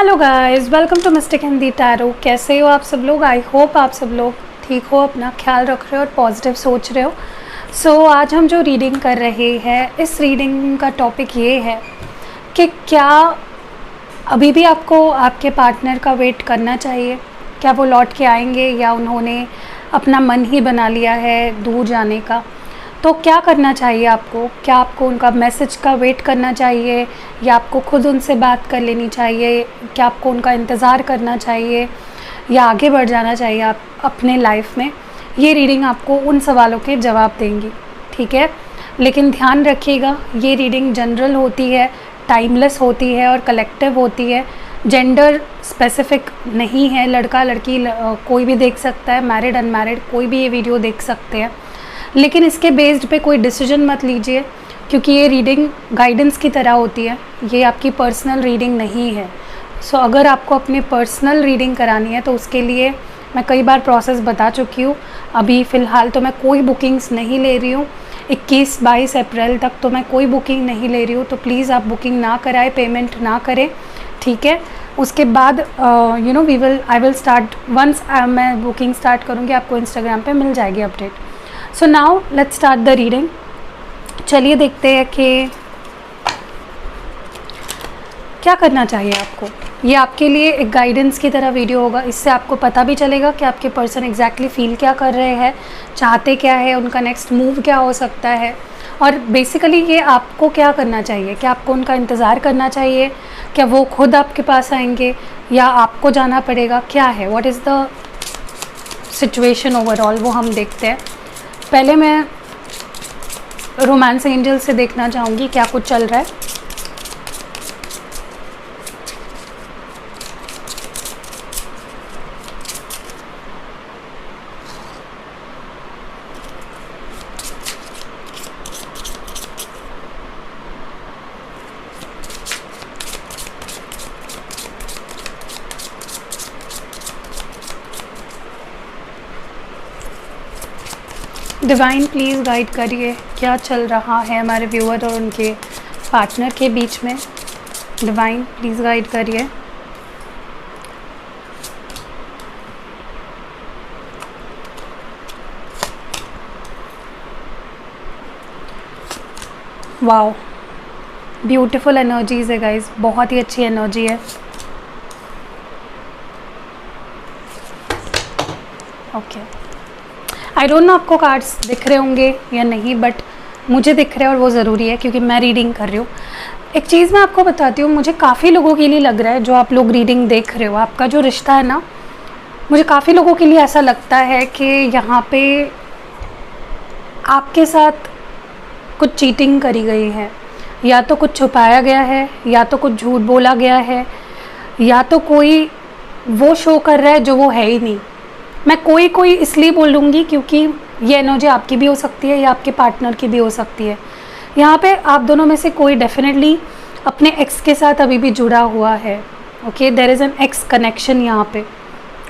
Hello guys, welcome to mystic Hindi tarot. कैसे हो आप सब लोग? आई होप आप सब लोग ठीक हो, अपना ख्याल रख रहे हो और पॉजिटिव सोच रहे हो। सो आज हम जो रीडिंग कर रहे हैं, इस रीडिंग का टॉपिक ये है कि क्या अभी भी आपको आपके पार्टनर का वेट करना चाहिए? क्या वो लौट के आएंगे या उन्होंने अपना मन ही बना लिया है दूर जाने का? तो क्या करना चाहिए आपको? क्या आपको उनका मैसेज का वेट करना चाहिए या आपको खुद उनसे बात कर लेनी चाहिए? क्या आपको उनका इंतज़ार करना चाहिए या आगे बढ़ जाना चाहिए आप अपने लाइफ में? ये रीडिंग आपको उन सवालों के जवाब देंगी, ठीक है। लेकिन ध्यान रखिएगा, ये रीडिंग जनरल होती है, टाइमलेस होती है और कलेक्टिव होती है। जेंडर स्पेसिफिक नहीं है, लड़का लड़की कोई भी देख सकता है, मैरिड अनमैरिड कोई भी ये वीडियो देख सकते हैं। लेकिन इसके बेस्ड पे कोई डिसीजन मत लीजिए, क्योंकि ये रीडिंग गाइडेंस की तरह होती है, ये आपकी पर्सनल रीडिंग नहीं है। सो अगर आपको अपनी पर्सनल रीडिंग करानी है तो उसके लिए मैं कई बार प्रोसेस बता चुकी हूँ। अभी फ़िलहाल तो मैं कोई बुकिंग्स नहीं ले रही हूँ, 21-22 अप्रैल तक तो मैं कोई बुकिंग नहीं ले रही हूँ। तो प्लीज़ आप बुकिंग ना कराएं, पेमेंट ना करें, ठीक है। उसके बाद आई विल स्टार्ट वंस मैं बुकिंग स्टार्ट करूँगी, आपको इंस्टाग्राम पे मिल जाएगी update. So now let's start the reading. चलिए देखते हैं कि क्या करना चाहिए आपको। ये आपके लिए एक गाइडेंस की तरह वीडियो होगा, इससे आपको पता भी चलेगा कि आपके पर्सन एग्जैक्टली फील क्या कर रहे हैं, चाहते क्या है, उनका नेक्स्ट मूव क्या हो सकता है। और बेसिकली ये आपको क्या करना चाहिए, क्या आपको उनका इंतज़ार करना चाहिए, क्या वो खुद आपके पास आएंगे या आपको जाना पड़ेगा, क्या है, what is the situation overall, वो हम देखते हैं। पहले मैं रोमांस एंजल से देखना चाहूँगी क्या कुछ चल रहा है। डिवाइन प्लीज़ गाइड करिए, क्या चल रहा है हमारे व्यूअर और उनके पार्टनर के बीच में। डिवाइन प्लीज़ गाइड करिए। वाओ, ब्यूटीफुल एनर्जीज है गाइस, बहुत ही अच्छी एनर्जी है। ओके, आई डोंट नो आपको कार्ड्स दिख रहे होंगे या नहीं, बट मुझे दिख रहे हैं और वो ज़रूरी है क्योंकि मैं रीडिंग कर रही हूँ। एक चीज़ मैं आपको बताती हूँ, मुझे काफ़ी लोगों के लिए लग रहा है, जो आप लोग रीडिंग देख रहे हो, आपका जो रिश्ता है ना, मुझे काफ़ी लोगों के लिए ऐसा लगता है कि यहाँ पे आपके साथ कुछ चीटिंग करी गई है, या तो कुछ छुपाया गया है, या तो कुछ झूठ बोला गया है, या तो कोई वो शो कर रहा है जो वो है ही नहीं। मैं कोई इसलिए बोलूँगी क्योंकि ये एनर्जी आपकी भी हो सकती है या आपके पार्टनर की भी हो सकती है। यहाँ पे आप दोनों में से कोई डेफिनेटली अपने एक्स के साथ अभी भी जुड़ा हुआ है। Okay, there is an ex connection यहाँ पे।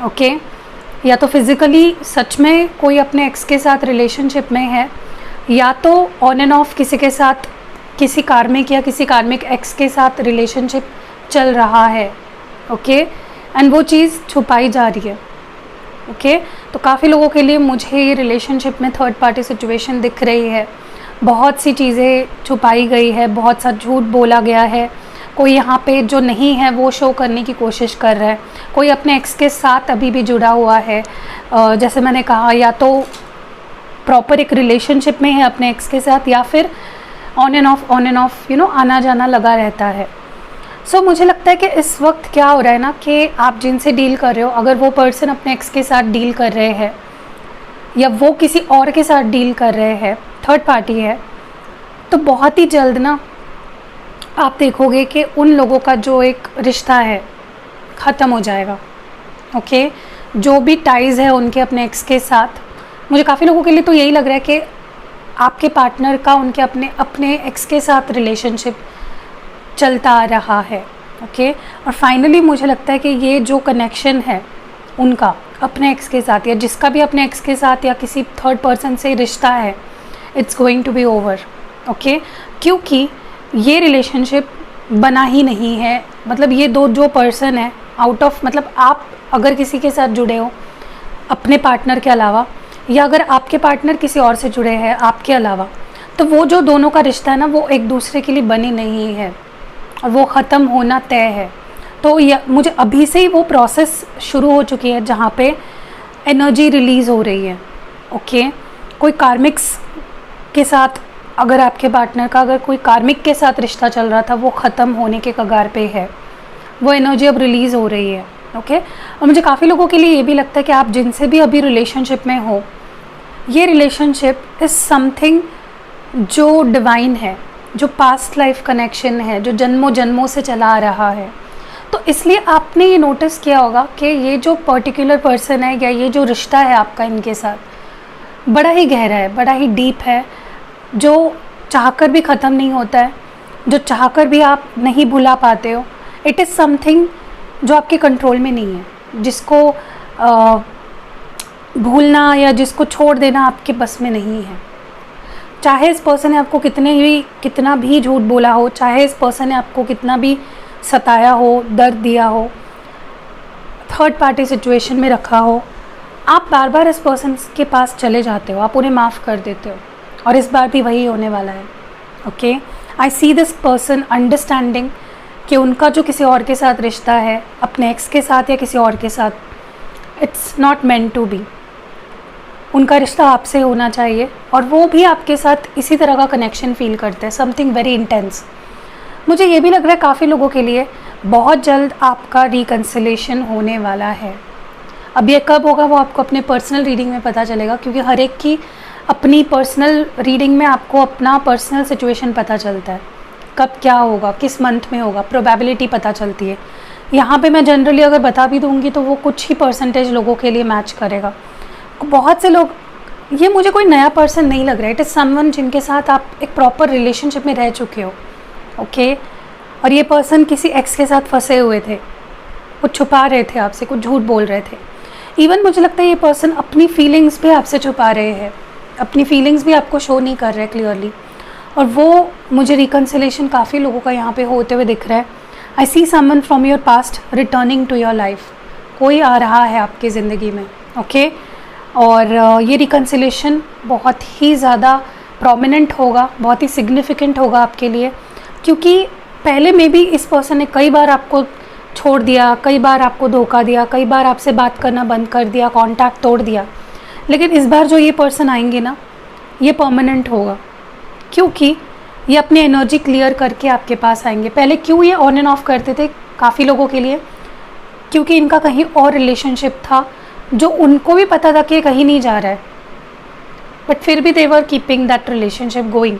ओके, या तो फिज़िकली सच में कोई अपने एक्स के साथ रिलेशनशिप में है, या तो ऑन एंड ऑफ किसी के साथ, किसी कार्मिक या किसी कार्मिक एक्स के साथ रिलेशनशिप चल रहा है। ओके, एंड वो चीज़ छुपाई जा रही है। ओके, तो काफ़ी लोगों के लिए मुझे ये रिलेशनशिप में थर्ड पार्टी सिचुएशन दिख रही है। बहुत सी चीज़ें छुपाई गई है, बहुत सा झूठ बोला गया है। कोई यहाँ पे जो नहीं है वो शो करने की कोशिश कर रहा है। कोई अपने एक्स के साथ अभी भी जुड़ा हुआ है, जैसे मैंने कहा, या तो प्रॉपर एक रिलेशनशिप में है अपने एक्स के साथ, या फिर ऑन एंड ऑफ आना जाना लगा रहता है। सो मुझे लगता है कि इस वक्त क्या हो रहा है ना, कि आप जिनसे डील कर रहे हो, अगर वो पर्सन अपने एक्स के साथ डील कर रहे हैं या वो किसी और के साथ डील कर रहे हैं, थर्ड पार्टी है, तो बहुत ही जल्द ना आप देखोगे कि उन लोगों का जो एक रिश्ता है ख़त्म हो जाएगा। ओके, जो भी टाइज़ है उनके अपने एक्स के साथ, मुझे काफ़ी लोगों के लिए तो यही लग रहा है कि आपके पार्टनर का उनके अपने एक्स के साथ रिलेशनशिप चलता आ रहा है। ओके, और फाइनली मुझे लगता है कि ये जो कनेक्शन है उनका अपने एक्स के साथ, या जिसका भी अपने एक्स के साथ या किसी थर्ड पर्सन से रिश्ता है, it's going to be over. Okay, क्योंकि ये रिलेशनशिप बना ही नहीं है। मतलब ये दो जो पर्सन है आउट ऑफ, मतलब आप अगर किसी के साथ जुड़े हो अपने पार्टनर के अलावा, या अगर आपके पार्टनर किसी और से जुड़े हैं आपके अलावा, तो वो जो दोनों का रिश्ता है ना, वो एक दूसरे के लिए बनी नहीं है और वो ख़त्म होना तय है। तो मुझे अभी से ही वो प्रोसेस शुरू हो चुकी है जहाँ पे एनर्जी रिलीज़ हो रही है। ओके, कोई कार्मिक्स के साथ, अगर आपके पार्टनर का अगर कोई कार्मिक के साथ रिश्ता चल रहा था, वो ख़त्म होने के कगार पे है, वो एनर्जी अब रिलीज़ हो रही है। ओके, और मुझे काफ़ी लोगों के लिए ये भी लगता है कि आप जिनसे भी अभी रिलेशनशिप में हो, ये रिलेशनशिप इज़ समथिंग जो डिवाइन है, जो पास्ट लाइफ कनेक्शन है, जो जन्मों जन्मों से चला आ रहा है। तो इसलिए आपने ये नोटिस किया होगा कि ये जो पर्टिकुलर पर्सन है या ये जो रिश्ता है आपका इनके साथ, बड़ा ही गहरा है, बड़ा ही डीप है, जो चाहकर भी ख़त्म नहीं होता है, जो चाहकर भी आप नहीं भुला पाते हो। इट इज़ समथिंग जो आपके कंट्रोल में नहीं है, जिसको भूलना या जिसको छोड़ देना आपके बस में नहीं है। चाहे इस पर्सन ने आपको कितना भी झूठ बोला हो, चाहे इस पर्सन ने आपको कितना भी सताया हो, दर्द दिया हो, थर्ड पार्टी सिचुएशन में रखा हो, आप बार बार इस पर्सन के पास चले जाते हो, आप उन्हें माफ़ कर देते हो, और इस बार भी वही होने वाला है। Okay, I see this person understanding कि उनका जो किसी और के साथ रिश्ता है, अपने एक्स के साथ या किसी और के साथ, it's not meant to be. उनका रिश्ता आपसे होना चाहिए और वो भी आपके साथ इसी तरह का कनेक्शन फील करते हैं, समथिंग वेरी इंटेंस। मुझे ये भी लग रहा है काफ़ी लोगों के लिए बहुत जल्द आपका रिकन्सिलेशन होने वाला है। अब ये कब होगा वो आपको अपने पर्सनल रीडिंग में पता चलेगा, क्योंकि हर एक की अपनी पर्सनल रीडिंग में आपको अपना पर्सनल सिचुएशन पता चलता है, कब क्या होगा, किस मंथ में होगा, प्रोबेबिलिटी पता चलती है। यहाँ पे मैं जनरली अगर बता भी दूँगी तो वो कुछ ही परसेंटेज लोगों के लिए मैच करेगा। बहुत से लोग, ये मुझे कोई नया पर्सन नहीं लग रहा है, इट इज़ समवन जिनके साथ आप एक प्रॉपर रिलेशनशिप में रह चुके हो। ओके, और ये पर्सन किसी एक्स के साथ फंसे हुए थे, कुछ छुपा रहे थे आपसे, कुछ झूठ बोल रहे थे। इवन मुझे लगता है ये पर्सन अपनी फीलिंग्स भी आपसे छुपा रहे हैं, अपनी फीलिंग्स भी आपको शो नहीं कर रहे क्लियरली, और वो मुझे रिकन्सिलेशन काफ़ी लोगों का यहाँ पे होते हुए दिख रहा है। I see someone from your past returning to your life, कोई आ रहा है आपकी ज़िंदगी में। ओके, और ये रिकन्सिलेशन बहुत ही ज़्यादा प्रोमिनेंट होगा, बहुत ही सिग्निफिकेंट होगा आपके लिए, क्योंकि पहले में भी इस पर्सन ने कई बार आपको छोड़ दिया, कई बार आपको धोखा दिया, कई बार आपसे बात करना बंद कर दिया, कांटेक्ट तोड़ दिया। लेकिन इस बार जो ये पर्सन आएंगे ना, ये परमानेंट होगा, क्योंकि ये अपनी एनर्जी क्लियर करके आपके पास आएंगे। पहले क्यों ये ऑन एंड ऑफ करते थे काफ़ी लोगों के लिए, क्योंकि इनका कहीं और रिलेशनशिप था जो उनको भी पता था कि कहीं नहीं जा रहा है, बट फिर भी they were keeping that relationship going.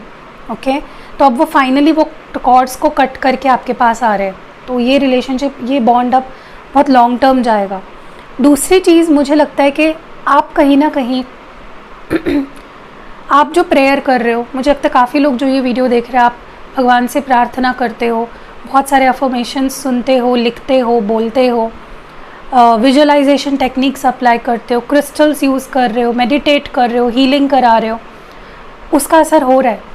Okay, तो अब वो फाइनली वो कॉर्ड्स को कट करके आपके पास आ रहे हैं, तो ये रिलेशनशिप, ये बॉन्ड अब बहुत लॉन्ग टर्म जाएगा। दूसरी चीज़ मुझे लगता है कि आप कहीं ना कहीं आप जो प्रेयर कर रहे हो, मुझे लगता है काफ़ी लोग जो ये वीडियो देख रहे हैं, आप भगवान से प्रार्थना करते हो, बहुत सारे अफर्मेशंस सुनते हो, लिखते हो, बोलते हो, विजुअलाइजेशन टेक्निक्स अप्लाई करते हो, क्रिस्टल्स यूज़ कर रहे हो, मेडिटेट कर रहे हो, हीलिंग करा रहे हो, उसका असर हो रहा है।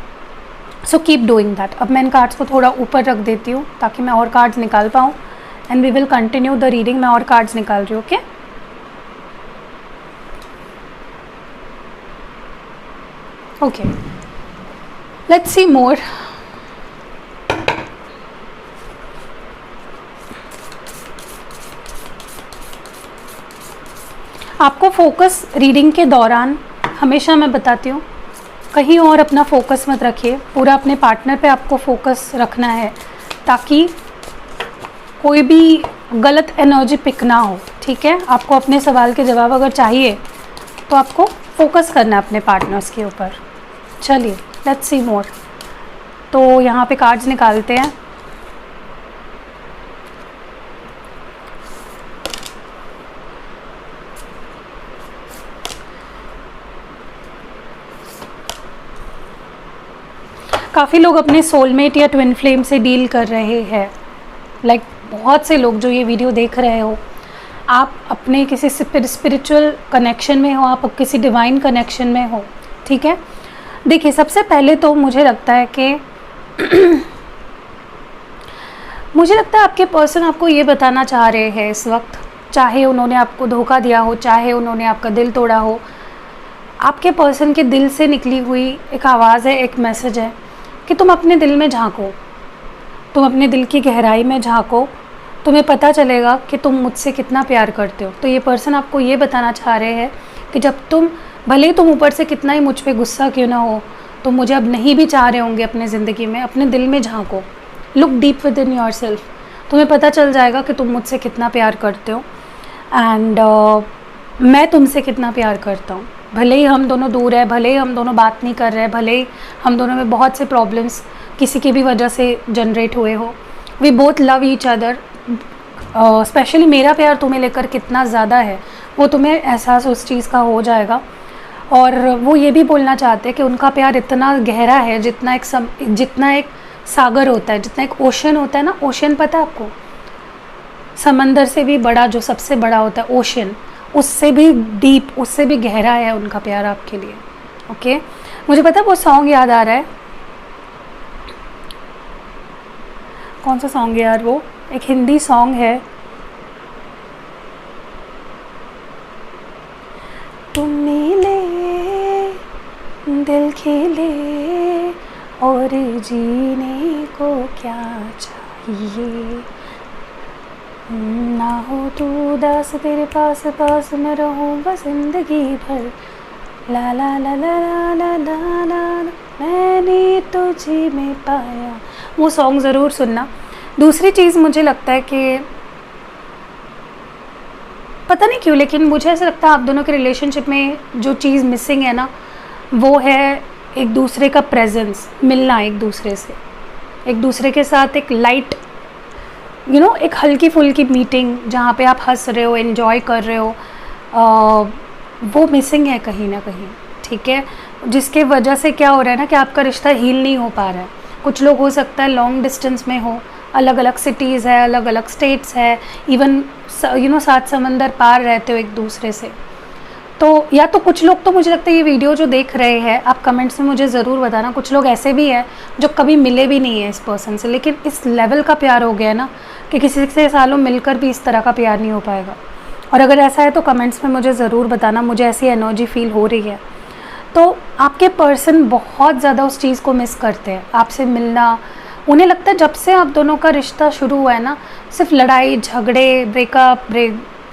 So keep doing that. अब मैं इन कार्ड्स को थोड़ा ऊपर रख देती हूँ ताकि मैं और कार्ड्स निकाल पाऊँ, and we will continue the reading. मैं और कार्ड्स निकाल रही हूँ। Okay, okay, let's see more. आपको फोकस रीडिंग के दौरान हमेशा मैं बताती हूँ कहीं और अपना फोकस मत रखिए, पूरा अपने पार्टनर पे आपको फोकस रखना है, ताकि कोई भी गलत एनर्जी पिक ना हो। ठीक है, आपको अपने सवाल के जवाब अगर चाहिए तो आपको फोकस करना है अपने पार्टनर्स के ऊपर। चलिए, लेट्स सी मोर। तो यहाँ पे कार्ड्स निकालते हैं। काफ़ी लोग अपने सोलमेट या ट्विन फ्लेम से डील कर रहे हैं। लाइक बहुत से लोग जो ये वीडियो देख रहे हो, आप अपने किसी स्पिरिचुअल कनेक्शन में हो, आप किसी डिवाइन कनेक्शन में हो। ठीक है, देखिए सबसे पहले तो मुझे लगता है कि मुझे लगता है आपके पर्सन आपको ये बताना चाह रहे हैं इस वक्त, चाहे उन्होंने आपको धोखा दिया हो, चाहे उन्होंने आपका दिल तोड़ा हो, आपके पर्सन के दिल से निकली हुई एक आवाज़ है, एक मैसेज है कि तुम अपने दिल में झांको, तुम अपने दिल की गहराई में झांको, तुम्हें पता चलेगा कि तुम मुझसे कितना प्यार करते हो। तो ये पर्सन आपको ये बताना चाह रहे हैं कि जब तुम, भले ही तुम ऊपर से कितना ही मुझ पे गुस्सा क्यों ना हो, तुम मुझे अब नहीं भी चाह रहे होंगे अपने ज़िंदगी में, अपने दिल में झांको, look deep within yourself, तुम्हें पता चल जाएगा कि तुम मुझसे कितना प्यार करते हो एंड मैं तुमसे कितना प्यार करता हूँ। भले ही हम दोनों दूर है, भले ही हम दोनों बात नहीं कर रहे, भले ही हम दोनों में बहुत से प्रॉब्लम्स किसी की भी वजह से जनरेट हुए हो, we both love each other. Specially मेरा प्यार तुम्हें लेकर कितना ज़्यादा है वो तुम्हें एहसास उस चीज़ का हो जाएगा। और वो ये भी बोलना चाहते हैं कि उनका प्यार इतना गहरा है जितना एक सागर होता है, जितना एक ओशन होता है ना, ओशन पता है आपको, समंदर से भी बड़ा, जो सबसे बड़ा होता है ओशन, उससे भी डीप, उससे भी गहरा है उनका प्यार आपके लिए। ओके, मुझे पता है वो सॉन्ग याद आ रहा है, कौन सा सॉन्ग है यार, वो एक हिंदी सॉन्ग है, तुम मिले दिल खिले और जीने को क्या चाहिए, ना हो तू उदास तेरे पास पास मैं रहूँगा ज़िंदगी भर, ला ला ला ला ला ला ला ला मैंने तुझे में पाया। वो सॉन्ग ज़रूर सुनना। दूसरी चीज़ मुझे लगता है कि पता नहीं क्यों, लेकिन मुझे ऐसा लगता है आप दोनों के रिलेशनशिप में जो चीज़ मिसिंग है ना, वो है एक दूसरे का प्रेजेंस, मिलना एक दूसरे से, एक दूसरे के साथ एक लाइट एक हल्की फुल्की मीटिंग जहाँ पे आप हंस रहे हो, एंजॉय कर रहे हो, वो मिसिंग है कहीं ना कहीं। ठीक है, जिसके वजह से क्या हो रहा है ना कि आपका रिश्ता हील नहीं हो पा रहा है। कुछ लोग हो सकता है लॉन्ग डिस्टेंस में हो, अलग अलग सिटीज़ है, अलग अलग स्टेट्स है, इवन सात समंदर पार रहते हो एक दूसरे से। तो या तो कुछ लोग, तो मुझे लगता है ये वीडियो जो देख रहे हैं, आप कमेंट्स में मुझे ज़रूर बताना, कुछ लोग ऐसे भी हैं जो कभी मिले भी नहीं है इस पर्सन से, लेकिन इस लेवल का प्यार हो गया है ना कि किसी से सालों मिलकर भी इस तरह का प्यार नहीं हो पाएगा। और अगर ऐसा है तो कमेंट्स में मुझे ज़रूर बताना, मुझे ऐसी एनर्जी फील हो रही है। तो आपके पर्सन बहुत ज़्यादा उस चीज़ को मिस करते हैं, आपसे मिलना। उन्हें लगता है जब से आप दोनों का रिश्ता शुरू हुआ है ना, सिर्फ लड़ाई झगड़े, ब्रेकअप,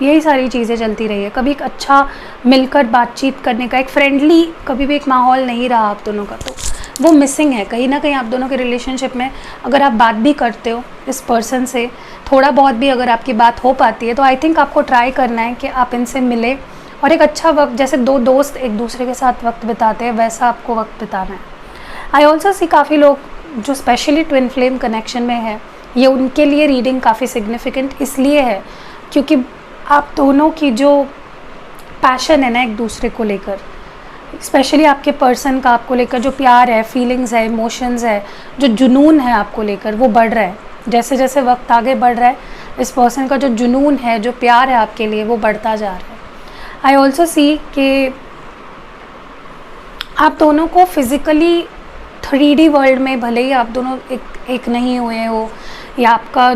यही सारी चीज़ें चलती रही है। कभी एक अच्छा मिलकर बातचीत करने का, एक फ्रेंडली कभी भी एक माहौल नहीं रहा आप दोनों का। तो वो मिसिंग है कहीं ना कहीं आप दोनों के रिलेशनशिप में। अगर आप बात भी करते हो इस पर्सन से, थोड़ा बहुत भी अगर आपकी बात हो पाती है, तो आई थिंक आपको ट्राई करना है कि आप इनसे मिले और एक अच्छा वक्त, जैसे दो दोस्त एक दूसरे के साथ वक्त बिताते हैं, वैसा आपको वक्त बिताना है। आई ऑल्सो सी काफ़ी लोग जो स्पेशली ट्विन फ्लेम कनेक्शन में है, ये उनके लिए रीडिंग काफ़ी सिग्निफिकेंट इसलिए है क्योंकि आप दोनों की जो पैशन है ना एक दूसरे को लेकर, स्पेशली आपके पर्सन का आपको लेकर जो प्यार है, फीलिंग्स है, इमोशंस है, जो जुनून है आपको लेकर, वो बढ़ रहा है। जैसे जैसे वक्त आगे बढ़ रहा है, इस पर्सन का जो जुनून है, जो प्यार है आपके लिए, वो बढ़ता जा रहा है। आई ऑल्सो सी कि आप दोनों को फिज़िकली 3D वर्ल्ड में भले ही आप दोनों एक नहीं हुए हो, या आपका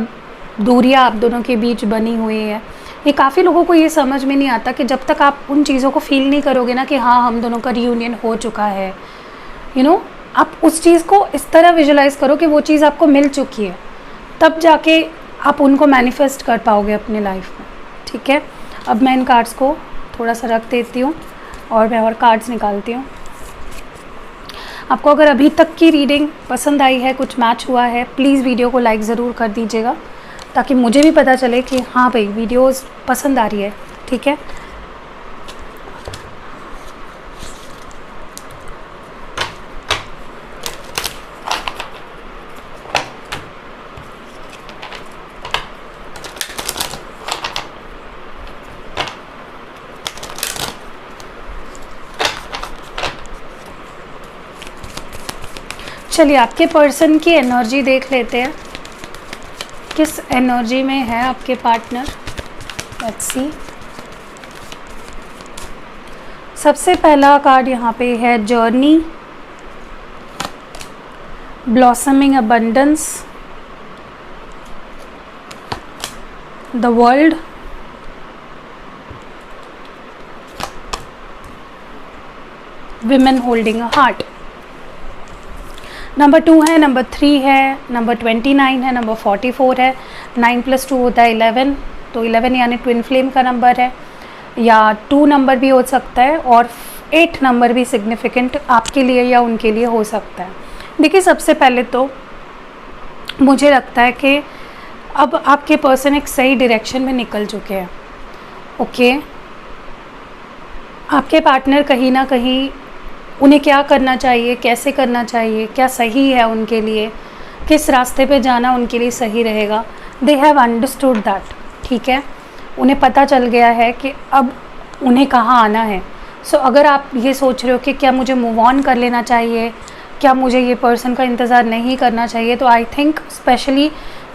दूरियां आप दोनों के बीच बनी हुई है, ये काफ़ी लोगों को ये समझ में नहीं आता कि जब तक आप उन चीज़ों को फील नहीं करोगे ना कि हाँ हम दोनों का रियूनियन हो चुका है, आप उस चीज़ को इस तरह विजुलाइज करो कि वो चीज़ आपको मिल चुकी है, तब जाके आप उनको मैनिफेस्ट कर पाओगे अपने लाइफ में। ठीक है, अब मैं इन कार्ड्स को थोड़ा सा रख देती हूँ और मैं और कार्ड्स निकालती हूँ। आपको अगर अभी तक की रीडिंग पसंद आई है, कुछ मैच हुआ है, प्लीज़ वीडियो को लाइक ज़रूर कर दीजिएगा ताकि मुझे भी पता चले कि हाँ भाई वीडियोस पसंद आ रही है। ठीक है, चलिए आपके पर्सन की एनर्जी देख लेते हैं, किस एनर्जी में है आपके पार्टनर। Let's see. सबसे पहला कार्ड यहाँ पे है journey, blossoming abundance, the world, women holding a heart. Number 2 है, नंबर 3 है, नंबर 29 है, नंबर 44 है। 9 + 2 होता है 11, तो 11 यानी ट्विन फ्लेम का नंबर है, या 2 नंबर भी हो सकता है और 8 नंबर भी सिग्निफिकेंट आपके लिए या उनके लिए हो सकता है। देखिए, सबसे पहले तो मुझे लगता है कि अब आपके पर्सन एक सही डायरेक्शन में निकल चुके हैं। ओके, आपके पार्टनर कहीं ना कहीं उन्हें क्या करना चाहिए, कैसे करना चाहिए, क्या सही है उनके लिए, किस रास्ते पे जाना उनके लिए सही रहेगा, दे हैव अंडरस्टूड दैट। ठीक है, उन्हें पता चल गया है कि अब उन्हें कहाँ आना है। सो अगर आप ये सोच रहे हो कि क्या मुझे मूव ऑन कर लेना चाहिए, क्या मुझे ये पर्सन का इंतज़ार नहीं करना चाहिए, तो आई थिंक स्पेशली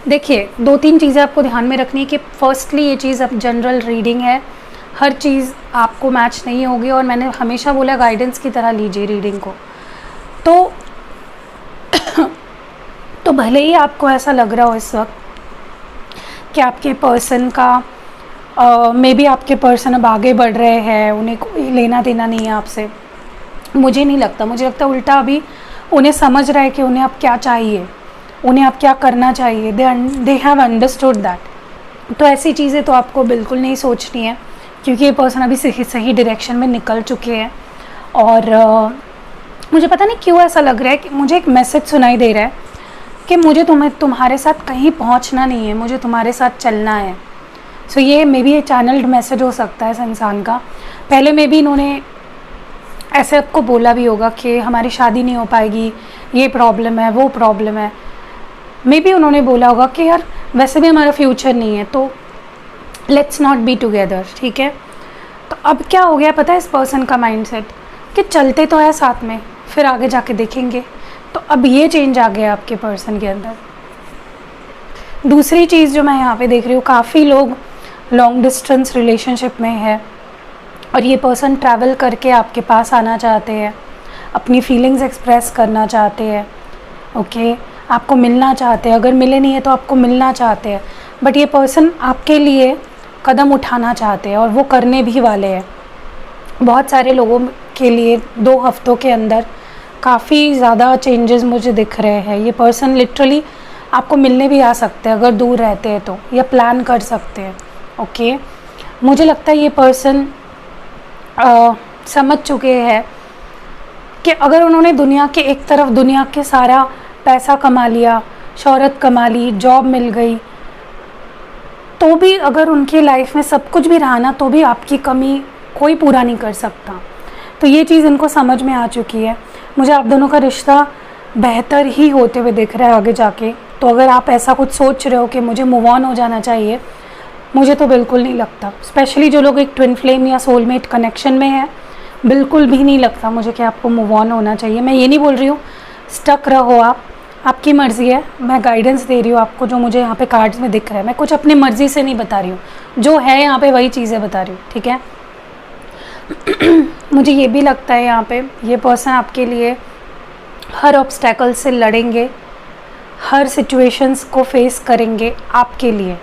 देखिए 2-3 चीज़ें आपको ध्यान में रखनी है कि फर्स्टली ये चीज़ अब जनरल रीडिंग है, हर चीज़ आपको मैच नहीं होगी, और मैंने हमेशा बोला गाइडेंस की तरह लीजिए रीडिंग को। तो भले ही आपको ऐसा लग रहा हो इस वक्त कि आपके पर्सन का मे बी आपके पर्सन अब आगे बढ़ रहे हैं, उन्हें कोई लेना देना नहीं है आपसे, मुझे नहीं लगता, मुझे लगता उल्टा अभी उन्हें समझ रहा है कि उन्हें अब क्या चाहिए, उन्हें अब क्या करना चाहिए, दे हैव अंडरस्टूड दैट। तो ऐसी चीज़ें तो आपको बिल्कुल नहीं सोचनी है, क्योंकि ये पर्सन अभी सही डायरेक्शन में निकल चुके हैं। और मुझे पता नहीं क्यों ऐसा लग रहा है कि मुझे एक मैसेज सुनाई दे रहा है कि मुझे तुम्हारे साथ कहीं पहुंचना नहीं है, मुझे तुम्हारे साथ चलना है। सो ये मे बी ये चैनल्ड मैसेज हो सकता है इस इंसान का। पहले मे बी इन्होंने ऐसे आपको बोला भी होगा कि हमारी शादी नहीं हो पाएगी, ये प्रॉब्लम है, वो प्रॉब्लम है। मे बी उन्होंने बोला होगा कि यार वैसे भी हमारा फ्यूचर नहीं है, तो लेट्स नॉट बी टुगेदर। ठीक है, तो अब क्या हो गया पता है इस पर्सन का माइंडसेट कि चलते तो है साथ में, फिर आगे जाके देखेंगे। तो अब ये चेंज आ गया आपके पर्सन के अंदर। दूसरी चीज़ जो मैं यहाँ पे देख रही हूँ, काफ़ी लोग लॉन्ग डिस्टेंस रिलेशनशिप में है और ये पर्सन ट्रैवल करके आपके पास आना चाहते हैं, अपनी फीलिंग्स एक्सप्रेस करना चाहते हैं। ओके, आपको मिलना चाहते हैं, अगर मिले नहीं है तो आपको मिलना चाहते हैं, बट ये पर्सन आपके लिए कदम उठाना चाहते हैं और वो करने भी वाले हैं। बहुत सारे लोगों के लिए 2 हफ्तों के अंदर काफ़ी ज़्यादा चेंजेस मुझे दिख रहे हैं। ये पर्सन लिटरली आपको मिलने भी आ सकते हैं अगर दूर रहते हैं तो, या प्लान कर सकते हैं। ओके, मुझे लगता है ये पर्सन समझ चुके हैं कि अगर उन्होंने दुनिया के एक तरफ दुनिया के सारा पैसा कमा लिया, शोहरत कमा ली, जॉब मिल गई, तो भी अगर उनकी लाइफ में सब कुछ भी रहा ना, तो भी आपकी कमी कोई पूरा नहीं कर सकता। तो ये चीज़ इनको समझ में आ चुकी है। मुझे आप दोनों का रिश्ता बेहतर ही होते हुए दिख रहा है आगे जाके। तो अगर आप ऐसा कुछ सोच रहे हो कि मुझे मूव ऑन हो जाना चाहिए, मुझे तो बिल्कुल नहीं लगता। स्पेशली जो लोग एक ट्विन फ्लेम या सोलमेट कनेक्शन में है, बिल्कुल भी नहीं लगता मुझे कि आपको मूव ऑन होना चाहिए। मैं ये नहीं बोल रही हूँ स्टक रहो आप, आपकी मर्ज़ी है। मैं गाइडेंस दे रही हूँ आपको, जो मुझे यहाँ पे कार्ड्स में दिख रहा है। मैं कुछ अपनी मर्ज़ी से नहीं बता रही हूँ, जो है यहाँ पे वही चीज़ें बता रही हूँ। ठीक है मुझे ये भी लगता है यहाँ पे ये पर्सन आपके लिए हर ऑब्स्टैकल से लड़ेंगे, हर सिचुएशंस को फेस करेंगे आपके लिए।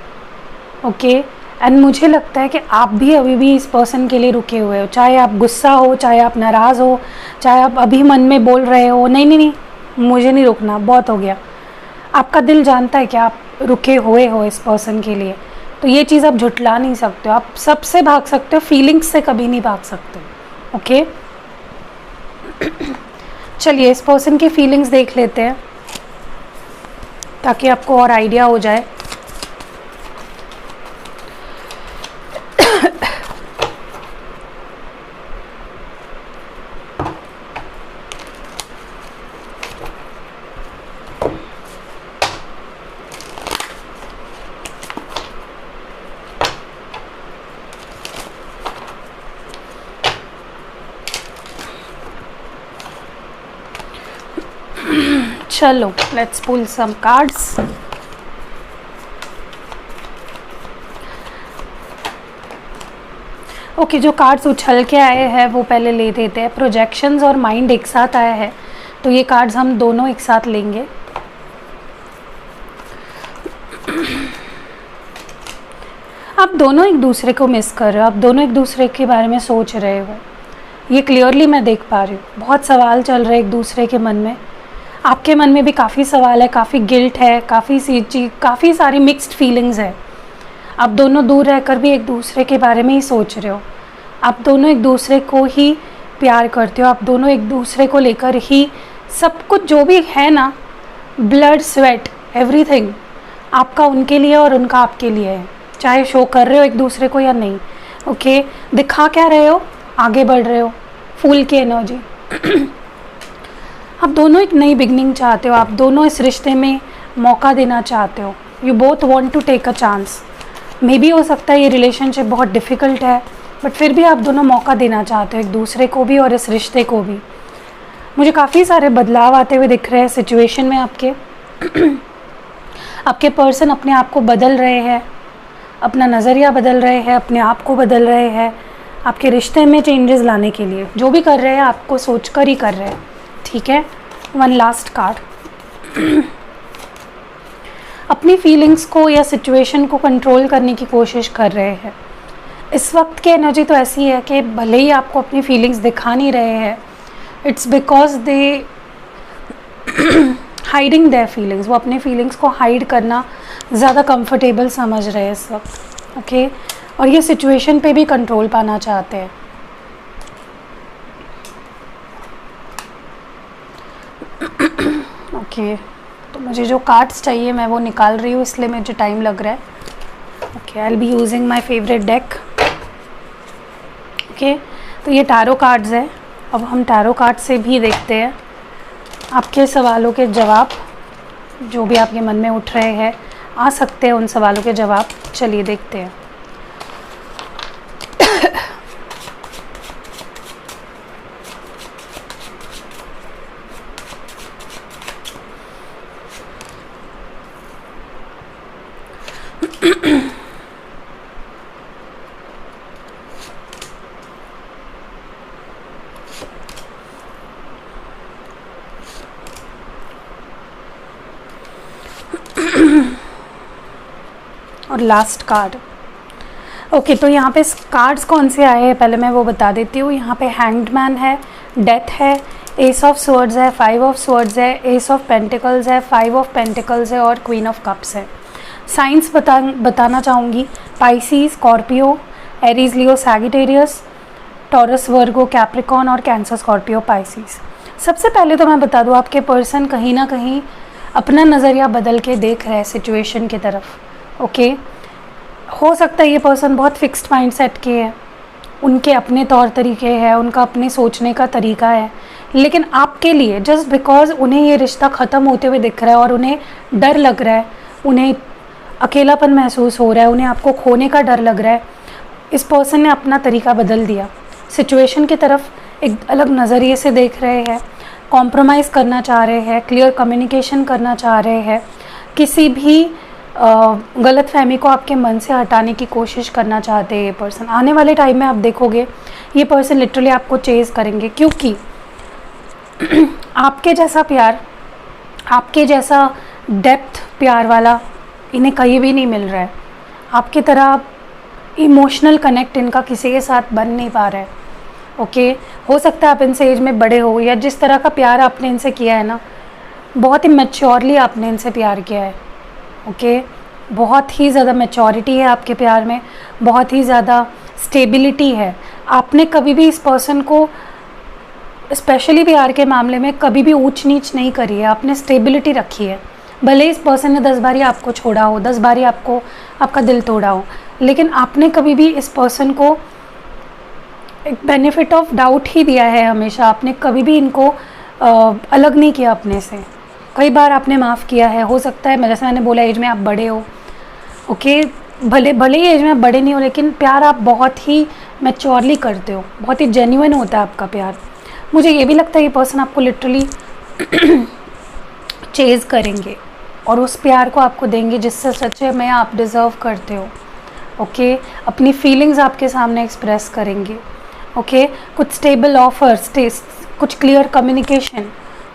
ओके, एंड मुझे लगता है कि आप भी अभी भी इस पर्सन के लिए रुके हुए हो, चाहे आप गुस्सा हो, चाहे आप नाराज़ हो, चाहे आप अभी मन में बोल रहे हो नहीं नहीं नहीं मुझे नहीं रुकना, बहुत हो गया। आपका दिल जानता है कि आप रुके हुए हो इस पर्सन के लिए। तो ये चीज़ आप झुटला नहीं सकते हो। आप सबसे भाग सकते हो, फीलिंग्स से कभी नहीं भाग सकते। ओके चलिए इस पर्सन की फीलिंग्स देख लेते हैं ताकि आपको और आइडिया हो जाए। चलो let's pull some cards. Okay, जो कार्ड्स उछल के आए हैं वो पहले ले देते हैं। प्रोजेक्शंस और माइंड एक साथ आया है, तो ये कार्ड्स हम दोनों एक साथ लेंगे। दोनों एक दूसरे को मिस कर रहे हो, आप दोनों एक दूसरे के बारे में सोच रहे हो, ये क्लियरली मैं देख पा रही हूँ। बहुत सवाल चल रहे हैं एक दूसरे के मन में, आपके मन में भी काफ़ी सवाल है, काफ़ी गिल्ट है, काफ़ी सारी मिक्स्ड फीलिंग्स है। आप दोनों दूर रहकर भी एक दूसरे के बारे में ही सोच रहे हो, आप दोनों एक दूसरे को ही प्यार करते हो, आप दोनों एक दूसरे को लेकर ही सब कुछ जो भी है ना, ब्लड स्वेट एवरीथिंग आपका उनके लिए और उनका आपके लिए है, चाहे शो कर रहे हो एक दूसरे को या नहीं। ओके, दिखा क्या रहे हो, आगे बढ़ रहे हो, फूल की एनर्जी। आप दोनों एक नई बिगनिंग चाहते हो, आप दोनों इस रिश्ते में मौका देना चाहते हो, you both want to take a chance. Maybe हो सकता है ये रिलेशनशिप बहुत डिफ़िकल्ट है, बट फिर भी आप दोनों मौका देना चाहते हो एक दूसरे को भी और इस रिश्ते को भी। मुझे काफ़ी सारे बदलाव आते हुए दिख रहे हैं सिचुएशन में आपके। आपके पर्सन अपने आप को बदल रहे हैं, अपना नज़रिया बदल रहे हैं, अपने आप को बदल रहे हैं, आपके रिश्ते में चेंजेस लाने के लिए जो भी कर रहे हैं आपको सोच कर ही कर रहे हैं। ठीक है, वन लास्ट कार्ड। अपनी फीलिंग्स को या सिचुएशन को कंट्रोल करने की कोशिश कर रहे हैं। इस वक्त की एनर्जी तो ऐसी है कि भले ही आपको अपनी फीलिंग्स दिखा नहीं रहे हैं, it's because they hiding their feelings, वो अपने फीलिंग्स को हाइड करना ज़्यादा कंफर्टेबल समझ रहे हैं इस वक्त। ओके, और ये सिचुएशन पे भी कंट्रोल पाना चाहते हैं। ओके, तो मुझे जो कार्ड्स चाहिए मैं वो निकाल रही हूँ, इसलिए मुझे टाइम लग रहा है। Okay, I will be using my favourite deck. Okay, तो ये टैरो कार्ड्स है। अब हम टैरो कार्ड से भी देखते हैं आपके सवालों के जवाब, जो भी आपके मन में उठ रहे हैं, आ सकते हैं उन सवालों के जवाब। चलिए देखते हैं। और लास्ट कार्ड। ओके, तो यहाँ पे कार्ड्स कौन से आए हैं पहले मैं वो बता देती हूँ। यहाँ पे हैंग्ड मैन है, डेथ है, एस ऑफ स्वर्ड्स है, 5 ऑफ स्वर्ड्स है, एस ऑफ पेंटिकल्स है, 5 ऑफ पेंटिकल्स है और क्वीन ऑफ कप्स है। साइंस बताना चाहूँगी, पाइसिस, स्कॉर्पियो, एरीज, लियो, सैजिटेरियस, टॉरस, वर्गो, कैप्रिकॉन और कैंसर, स्कॉर्पियो, पाइसिस। सबसे पहले तो मैं बता दूँ, आपके पर्सन कहीं ना कहीं अपना नज़रिया बदल के देख रहे हैं सिचुएशन की तरफ। ओके, हो सकता है ये पर्सन बहुत फिक्स्ड माइंडसेट के हैं, उनके अपने तौर तरीके हैं, उनका अपने सोचने का तरीका है, लेकिन आपके लिए जस्ट बिकॉज उन्हें ये रिश्ता ख़त्म होते हुए दिख रहा है और उन्हें डर लग रहा है, उन्हें अकेलापन महसूस हो रहा है, उन्हें आपको खोने का डर लग रहा है, इस पर्सन ने अपना तरीका बदल दिया, सिचुएशन की तरफ एक अलग नज़रिए से देख रहे हैं, कॉम्प्रोमाइज़ करना चाह रहे हैं, क्लियर कम्युनिकेशन करना चाह रहे हैं, किसी भी गलत फहमी को आपके मन से हटाने की कोशिश करना चाहते हैं ये पर्सन। आने वाले टाइम में आप देखोगे ये पर्सन लिटरली आपको चेज़ करेंगे, क्योंकि आपके जैसा प्यार, आपके जैसा डेप्थ प्यार वाला इन्हें कहीं भी नहीं मिल रहा है। आपकी तरह इमोशनल कनेक्ट इनका किसी के साथ बन नहीं पा रहा है। ओके, हो सकता है आप इनसे एज में बड़े हो, या जिस तरह का प्यार आपने इनसे किया है ना, बहुत ही मैच्योरली आपने इनसे प्यार किया है। ओके, बहुत ही ज़्यादा मैच्योरिटी है आपके प्यार में, बहुत ही ज़्यादा स्टेबिलिटी है। आपने कभी भी इस पर्सन को, स्पेशली प्यार के मामले में, कभी भी ऊंच नीच नहीं करी है, आपने स्टेबिलिटी रखी है। भले इस पर्सन ने 10 बारी आपको छोड़ा हो, 10 बारी आपका दिल तोड़ा हो, लेकिन आपने कभी भी इस पर्सन को एक बेनिफिट ऑफ डाउट ही दिया है हमेशा। आपने कभी भी इनको अलग नहीं किया अपने से। कई बार आपने माफ़ किया है। हो सकता है, जैसे मैंने बोला, एज में आप बड़े हो। ओके, भले ही एज में आप बड़े नहीं हो, लेकिन प्यार आप बहुत ही मैच्योरली करते हो, बहुत ही जेन्युइन होता है आपका प्यार। मुझे ये भी लगता है ये पर्सन आपको लिटरली चेज़ करेंगे और उस प्यार को आपको देंगे जिससे सच्चे में आप डिज़र्व करते हो। ओके, अपनी फीलिंग्स आपके सामने एक्सप्रेस करेंगे। ओके, कुछ स्टेबल ऑफर्स, कुछ क्लियर कम्युनिकेशन,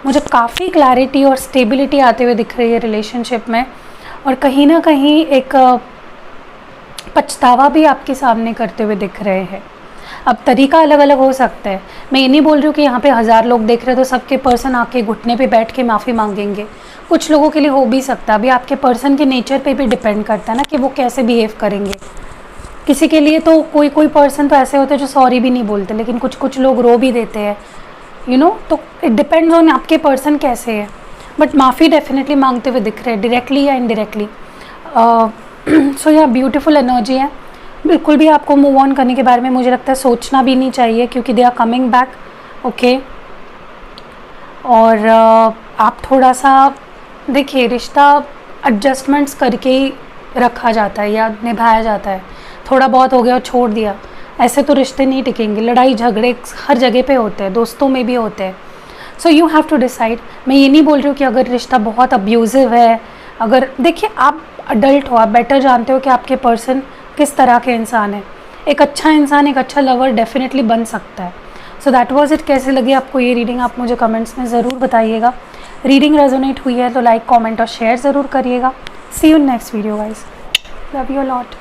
मुझे काफ़ी क्लैरिटी और स्टेबिलिटी आते हुए दिख रही है रिलेशनशिप में। और कहीं ना कहीं एक पछतावा भी आपके सामने करते हुए दिख रहे हैं। अब तरीका अलग अलग हो सकता है, मैं ये नहीं बोल रही हूँ कि यहाँ पे 1000 लोग देख रहे हैं तो सबके पर्सन आके घुटने पे बैठ के माफ़ी मांगेंगे। कुछ लोगों के लिए हो भी सकता है, अभी आपके पर्सन के नेचर पे भी डिपेंड करता है ना कि वो कैसे बिहेव करेंगे। किसी के लिए तो कोई पर्सन तो ऐसे होते हैं जो सॉरी भी नहीं बोलते, लेकिन कुछ लोग रो भी देते हैं, यू नो। तो इट डिपेंड्स ऑन आपके पर्सन कैसे है, बट माफ़ी डेफिनेटली मांगते हुए दिख रहे हैं, डायरेक्टली या इनडायरेक्टली। सो यह ब्यूटीफुल एनर्जी है। बिल्कुल भी आपको मूव ऑन करने के बारे में मुझे लगता है सोचना भी नहीं चाहिए, क्योंकि they are coming back, okay. और आप थोड़ा सा देखिए, रिश्ता एडजस्टमेंट्स करके ही रखा जाता है या निभाया जाता है। थोड़ा बहुत हो गया और छोड़ दिया, ऐसे तो रिश्ते नहीं टिकेंगे। लड़ाई झगड़े हर जगह पे होते हैं, दोस्तों में भी होते हैं। So you have to decide. मैं ये नहीं बोल रही हूँ कि अगर रिश्ता बहुत अब्यूज़िव है, अगर देखिए आप अडल्ट हो, आप बेटर जानते हो कि आपके पर्सन किस तरह के इंसान है। एक अच्छा इंसान, एक अच्छा लवर डेफिनेटली बन सकता है। So that was it. कैसे लगी आपको ये रीडिंग, आप मुझे कमेंट्स में ज़रूर बताइएगा। रीडिंग रेजोनेट हुई है तो लाइक, कमेंट और शेयर ज़रूर करिएगा। See you next video guys, love you lot.